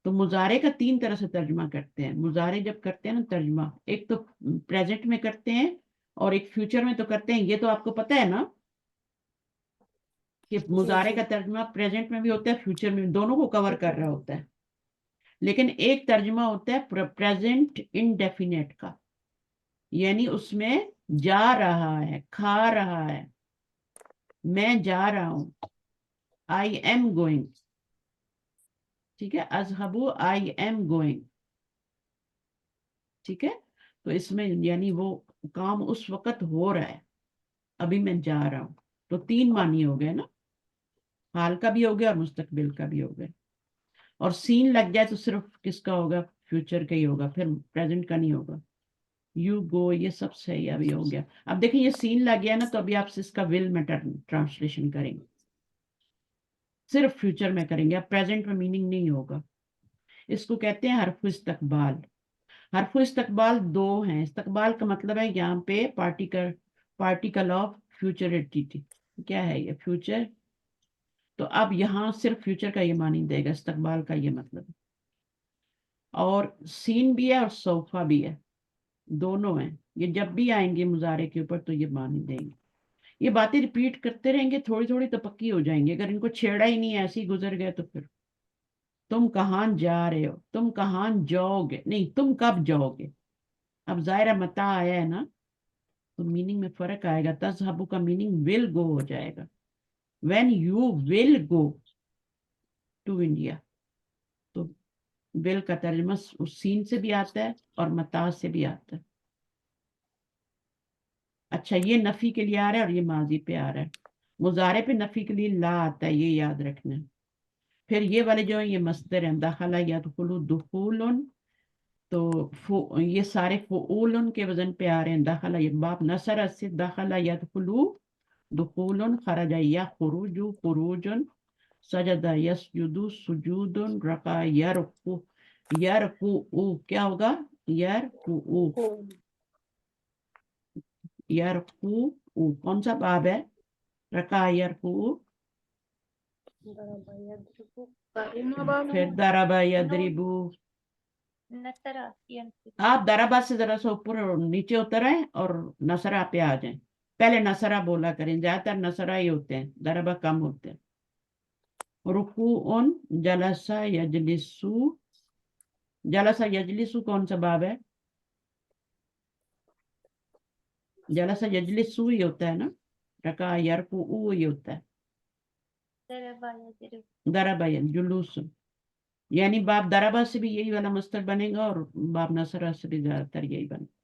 تو مضارع کا 3 طرح سے ترجمہ کرتے ہیں. مضارع جب کرتے ہیں نا ترجمہ، ایک تو پریزنٹ میں کرتے ہیں اور ایک فیوچر میں تو کرتے ہیں. یہ تو آپ کو پتہ ہے نا کہ مضارع کا ترجمہ پریزنٹ میں بھی ہوتا ہے، فیوچر میں بھی، دونوں کو کور کر رہا ہوتا ہے. لیکن ایک ترجمہ ہوتا ہے پریزنٹ انڈیفینیٹ کا، یعنی اس میں جا رہا ہے، کھا رہا ہے، میں جا رہا ہوں، آئی ایم گوئنگ. ٹھیک ہے، اذهبوا آئی ایم گوئنگ. ٹھیک ہے، تو اس میں یعنی وہ کام اس وقت ہو رہا ہے، ابھی میں جا رہا ہوں. تو 3 معنی ہو گئے نا، حال کا بھی ہو گیا اور مستقبل کا بھی ہو گیا. اور سین لگ جائے تو صرف کس کا ہوگا؟ فیوچر کا ہی ہوگا، پھر پریزنٹ کا نہیں ہوگا. یو گو، یہ سب صحیح ابھی ہو گیا. اب دیکھیں یہ سین لگ گیا نا، تو ابھی آپ اس کا ول میں ٹرانسلیشن کریں گے، صرف فیوچر میں کریں گے، اب پریزنٹ میں میننگ نہیں ہوگا. اس کو کہتے ہیں حرف استقبال. حرف استقبال 2 ہیں. استقبال کا مطلب ہے یہاں پہ پارٹیکل آف فیوچرٹی. کیا ہے یہ؟ فیوچر. تو اب یہاں صرف فیوچر کا یہ معنی دے گا، استقبال کا یہ مطلب. اور سین بھی ہے اور سوفا بھی ہے، دونوں ہیں. یہ جب بھی آئیں گے مضارع کے اوپر تو یہ معنی دیں گے. یہ باتیں ریپیٹ کرتے رہیں گے، تھوڑی تھوڑی تو پکی ہو جائیں گے. اگر ان کو چھیڑا ہی نہیں، ایسے ہی گزر گئے تو پھر تم کہاں جا رہے ہو، تم کہاں جاؤ گے، نہیں تم کب جاؤ گے. اب ظاہرہ متا آیا ہے نا، تو میننگ میں فرق آئے گا. تذہبو کا میننگ ول گو ہو جائے گا. When you will go to India. تو ول کا ترجمہ اس سین سے بھی آتا ہے اور متا سے بھی آتا ہے. اچھا، یہ نفی کے لیے آ رہا ہے اور یہ ماضی پہ آ رہا ہے. مضارع پہ نفی کے لیے لا آتا ہے، یہ یاد رکھنا ہے. پھر یہ والے جو ہیں یہ مصدر ہیں. دخل یدخل دخول، تو یہ سارے فعول کے وزن پہ آ رہے ہیں. دخل باب نصر سے دخل یدخل دخول، خرج یخرج خروج، سجد یسجد سجود، رقع یرقو یرقو. کیا ہوگا؟ یرقو. یرقو کون سا باب ہے؟ رقع یرقو. پھر ضرب یضربو. نصرہ ینصر. آپ دربا سے ذرا سا اوپر نیچے اتر آئیں اور نصرہ پہ آ جائیں. پہلے نصرہ بولا کریں، زیادہ تر نصرہ ہی ہوتے ہیں، دربا کم ہوتے ہیں. رکوع، جلسہ یجلسو. جلسہ یجلسو کون سا باب ہے؟ جلسہ یجلسو ہی ہوتا ہے نا، رکع یرکعو ہی ہوتا ہے. ضربہ یضرب. دربا جلوس، یعنی باب دربا سے بھی یہی والا مصدر بنے گا اور باب نصرہ سے بھی زیادہ تر یہی بنے گا.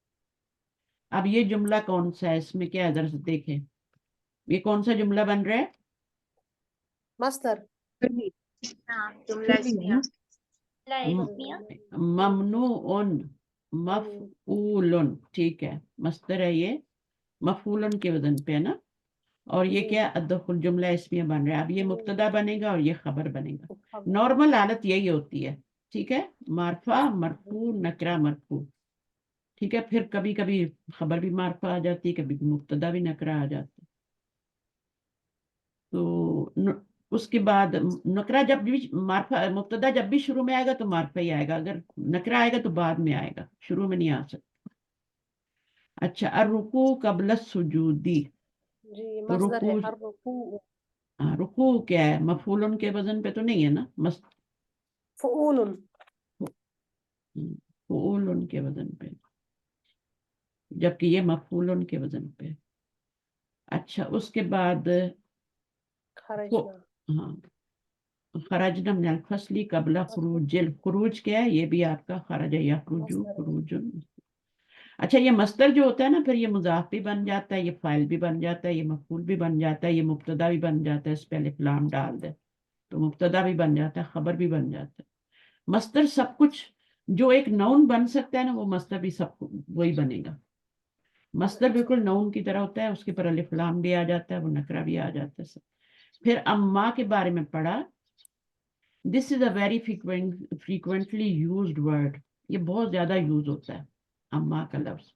اب یہ جملہ کون سا ہے؟ اس میں کیا ہے؟ ذرا سے دیکھیں، یہ کون سا جملہ بن رہا ہے؟ مصدر. ہاں جملہ اسمیہ. لا اسمیہ. ممنوع مفعول. ٹھیک ہے، مصدر ہے یہ، مفعول کے وزن پہ ہے نا. اور یہ کیا؟ الدخول جملہ اسمیہ بن رہا ہے. اب یہ مبتدا بنے گا اور یہ خبر بنے گا. نارمل حالت یہی ہوتی ہے. ٹھیک ہے، مرفوع مرفوع نکرہ مرفوع. ٹھیک ہے، پھر کبھی کبھی خبر بھی مرفوع آ جاتی ہے، کبھی مبتدا بھی نکرہ آ جاتا ہے. تو اس کے بعد نکرہ جب بھی مبتدا جب بھی شروع میں آئے گا تو مرفوع ہی آئے گا. اگر نکرہ آئے گا تو بعد میں آئے گا، شروع میں نہیں آ سکتا. اچھا، الرکوع قبل السجودی. جی مصدر ہے رکوع، الرکوع. رکوع کیا ہے؟ مفعول کے وزن پہ تو نہیں ہے نا، فعول. فعول کے وزن پہ، جبکہ یہ مفعول کے وزن پہ. اچھا، اس کے بعد خرجنا. ہاں، خرجنا من الفصل قبل خروج. الخروج کیا ہے؟ یہ بھی آپ کا خرج یخرج خروج. اچھا، یہ مصدر جو ہوتا ہے نا، پھر یہ مضاف بھی بن جاتا ہے، یہ فاعل بھی بن جاتا ہے، یہ مفعول بھی بن جاتا ہے، یہ مبتدا بھی بن جاتا ہے. اس پہ الف لام ڈال دے تو مبتدا بھی بن جاتا ہے، خبر بھی بن جاتا ہے. مصدر سب کچھ جو ایک نون بن سکتا ہے نا، وہ مصدر بھی سب وہی بنے گا. مصدر بالکل نون کی طرح ہوتا ہے، اس کے پر الف لام بھی آ جاتا ہے، وہ نکرہ بھی آ جاتا ہے سب. پھر اما کے بارے میں پڑھا. This is a very frequently used word. یہ بہت زیادہ یوز ہوتا ہے اما کا لفظ.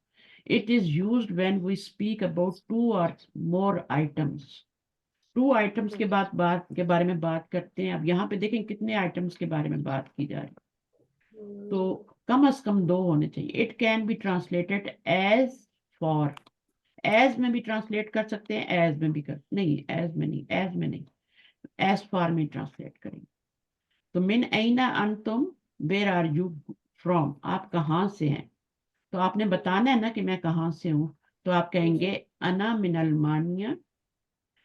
It is used when we speak about 2 or more items. 2 items کے بارے میں بات کرتے ہیں. اب یہاں پہ دیکھیں کتنے items کے بارے میں بات کی جا رہی ہے. تو کم از کم 2 ہونے چاہیے. It can be translated as far. As میں بھی ٹرانسلیٹ کر سکتے ہیں, ایز میں بھی نہیں, ایز میں نہیں, ایز فار میں ٹرانسلیٹ کریں. تو من اینا انتم, ویئر آر یو فرام, آپ کہاں سے ہیں. تو آپ نے بتانا ہے نا کہ میں کہاں سے ہوں. تو آپ کہیں گے انا من المانیہ.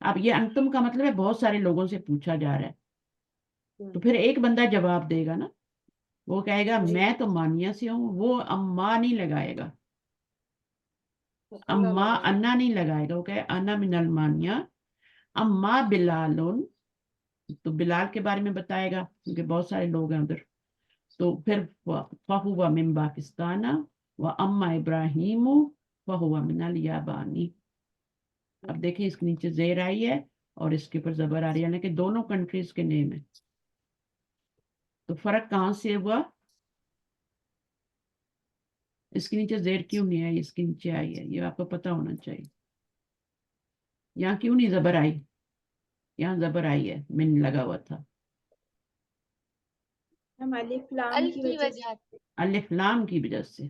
اب یہ انتم کا مطلب ہے بہت سارے لوگوں سے پوچھا جا رہا ہے, تو پھر ایک بندہ جواب دے گا نا, وہ کہے گا میں تو مانیہ سے ہوں. وہ اما نہیں لگائے گا, اما انا نہیں لگائے گا, وہ کہے انا من المانیہ. اما بلالن, تو بلال کے بارے میں بتائے گا کیونکہ بہت سارے لوگ ہیں ادھر. تو پھر فہو من پاکستان و اما ابراہیم فہو من الیابانی. اب دیکھیں اس کے نیچے زیر آئی ہے اور اس کے اوپر زبر آ رہی ہے, یعنی کہ دونوں کنٹریز کے نیم ہیں. تو فرق کہاں سے ہوا؟ اس کے نیچے زیر کیوں نہیں آئی, اس کے نیچے آئی ہے, یہ آپ کو پتا ہونا چاہیے. یہاں کیوں نہیں زبر آئی؟ یہاں زبر آئی ہے, من لگا ہوا تھا. ہم الف لام الف کی کی وجہ سے وجہ سے. الف لام کی وجہ سے.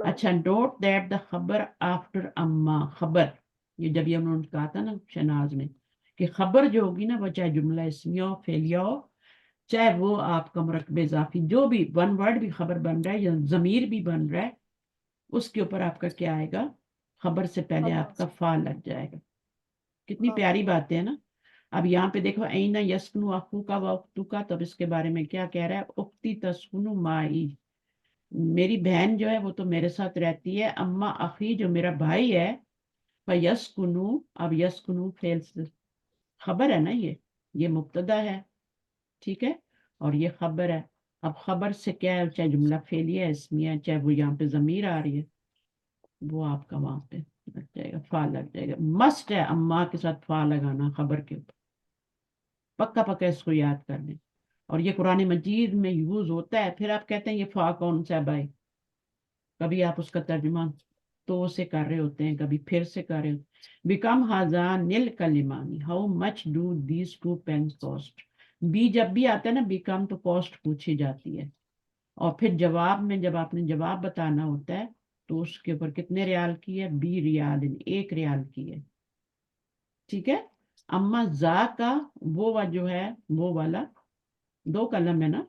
اچھا, نوٹ دیٹ دا خبر آفٹر اما. خبر, یہ جب یہ انہوں نے کہا تھا نا شناز نے کہ خبر جو ہوگی نا وہ چاہے جملہ اسمیہ ہو, فعلیہ ہو, چاہے وہ آپ کا مرکب اضافی جو بھی ون ورڈ بھی خبر بن رہا ہے یا ضمیر بھی بن رہا ہے, اس کے اوپر آپ کا کیا آئے گا؟ خبر سے پہلے آپ کا فا لگ جائے گا. کتنی پیاری بات ہے نا. اب یہاں پہ دیکھو اینا یسکنو اخو کا و اختو کا, تب اس کے بارے میں کیا کہہ رہا ہے؟ اختی تسکنو مائی, میری بہن جو ہے وہ تو میرے ساتھ رہتی ہے. اما اخی, جو میرا بھائی ہے, فیسکنو. اب یسکنو فعل سے خبر ہے نا, یہ مبتدا ہے, ٹھیک ہے, اور یہ خبر ہے. اب خبر سے کیا ہے, چاہے جملہ فعلیہ ہے, اسمیہ ہے, چاہے وہ یہاں پہ ضمیر آ رہی ہے, وہ آپ کا وہاں پہ لگ جائے گا, فا لگ جائے گا. مسٹ ہے اما کے ساتھ فا لگانا خبر کے اوپر, پکا پکا اس کو یاد کر لیں. اور یہ قرآن مجید میں یوز ہوتا ہے. پھر آپ کہتے ہیں یہ فا کون سا ہے بھائی, کبھی آپ اس کا ترجمہ تو سے کر رہے ہوتے ہیں, کبھی پھر سے کر رہے ہوتے ہیں. بیکم ہازان الکلمانی, how much do these 2 pens cost. بی جب بھی آتا ہے نا بیکم, تو کاسٹ پوچھی جاتی ہے. اور پھر جواب میں جب آپ نے جواب بتانا ہوتا ہے تو اس کے اوپر کتنے ریال کی ہے؟ 20 ریال, 1 ریال کی ہے, ٹھیک ہے. اما زا کا وہ جو ہے وہ والا 2 قلم ہے نا,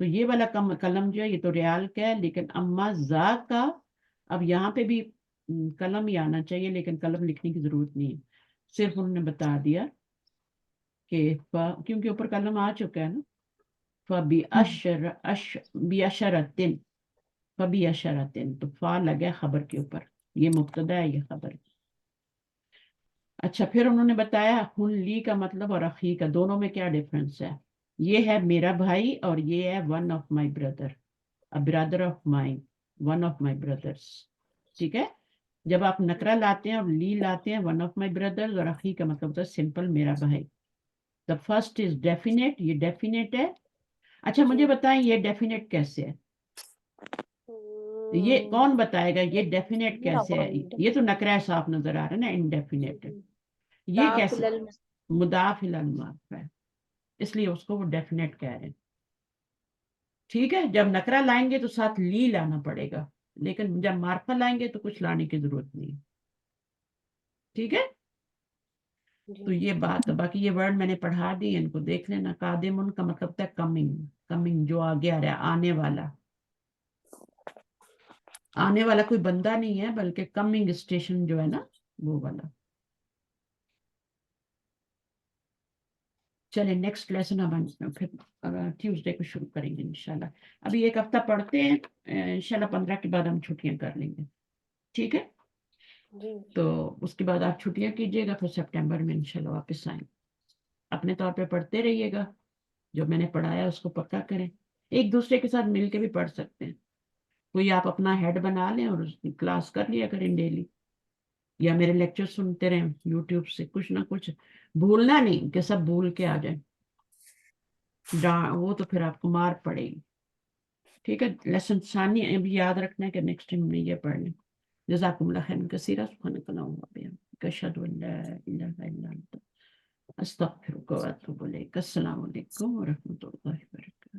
تو یہ والا قلم جو ہے یہ تو ریال کا ہے, لیکن اما زا کا, اب یہاں پہ بھی قلم ہی آنا چاہیے, لیکن قلم لکھنے کی ضرورت نہیں ہے, صرف انہوں نے بتا دیا کہ کیونکہ اوپر قلم آ چکا ہے نا. بِأَشَرَةٍ, فَبِأَشَرَةٍ, تو فا لگا خبر کے اوپر, یہ مبتدا ہے, یہ خبر. اچھا, پھر انہوں نے بتایا ہن لی کا مطلب اور اخی کا, دونوں میں کیا ڈیفرنس ہے. یہ ہے میرا بھائی اور یہ ہے one of my brother, Brother of my, one of my brothers, ٹھیک ہے. جب آپ نکرہ لاتے ہیں اور لی لاتے ہیں, ون آف مائی بردرز, اور اخی کا مطلب ہوتا ہے سمپل میرا بھائی. The first is definite, یہ definite ہے. اچھا مجھے بتائیں یہ definite کیسے ہے, یہ کون بتائے گا یہ definite کیسے ہے؟ یہ تو نکرہ صاف نظر آ رہا ہے نا, indefinite ہے. یہ کیسے مضاف الی المعرفہ ہے, اس لیے اس کو وہ definite کہہ رہے ہیں, ٹھیک ہے. جب نکرہ لائیں گے تو ساتھ لی لانا پڑے گا, لیکن جب معرفہ لائیں گے تو کچھ لانے کی ضرورت نہیں, ٹھیک ہے. تو یہ بات ہے. باقی یہ ورڈ میں نے پڑھا دی, ان کو دیکھ لینا. قادمن کا مطلب ہوتا ہے کمنگ, کمنگ جو آگے آ رہا ہے, آنے والا. آنے والا کوئی بندہ نہیں ہے بلکہ کمنگ اسٹیشن جو ہے نا وہ والا. چلیں نیکسٹ لیسن ہم پھر ٹیوزڈے کو شروع کریں گے انشاءاللہ. ابھی 1 ہفتہ پڑھتے ہیں, انشاءاللہ 15 کے بعد ہم چھٹیاں کر لیں گے, ٹھیک ہے. تو اس کے بعد آپ چھٹیاں کیجیے گا, پھر سپٹمبر میں انشاءاللہ واپس آئیں. اپنے طور پہ پڑھتے رہیے گا, جو میں نے پڑھایا اس کو پکا کریں. ایک دوسرے کے ساتھ مل کے بھی پڑھ سکتے ہیں. کوئی آپ اپنا ہیڈ بنا لیں اور اس کی کلاس کر لیا کریں ڈیلی, یا میرے لیکچر سنتے رہیں یوٹیوب سے, کچھ نہ کچھ بھولنا نہیں کہ سب بھول کے آ جائیں, وہ تو پھر آپ کو مار پڑے گی, ٹھیک ہے. لیسن ثانی ابھی یاد رکھنا ہے کہ نیکسٹ ٹائم میں یہ پڑھ لیں. جزاکم اللہ خیر کثیرا, سبحانک اللہم وبحمدک, اشہد ان لا الہ الا انت, استغفرک و اتوب الیک. السلام علیکم ورحمۃ اللہ وبرکاتہ.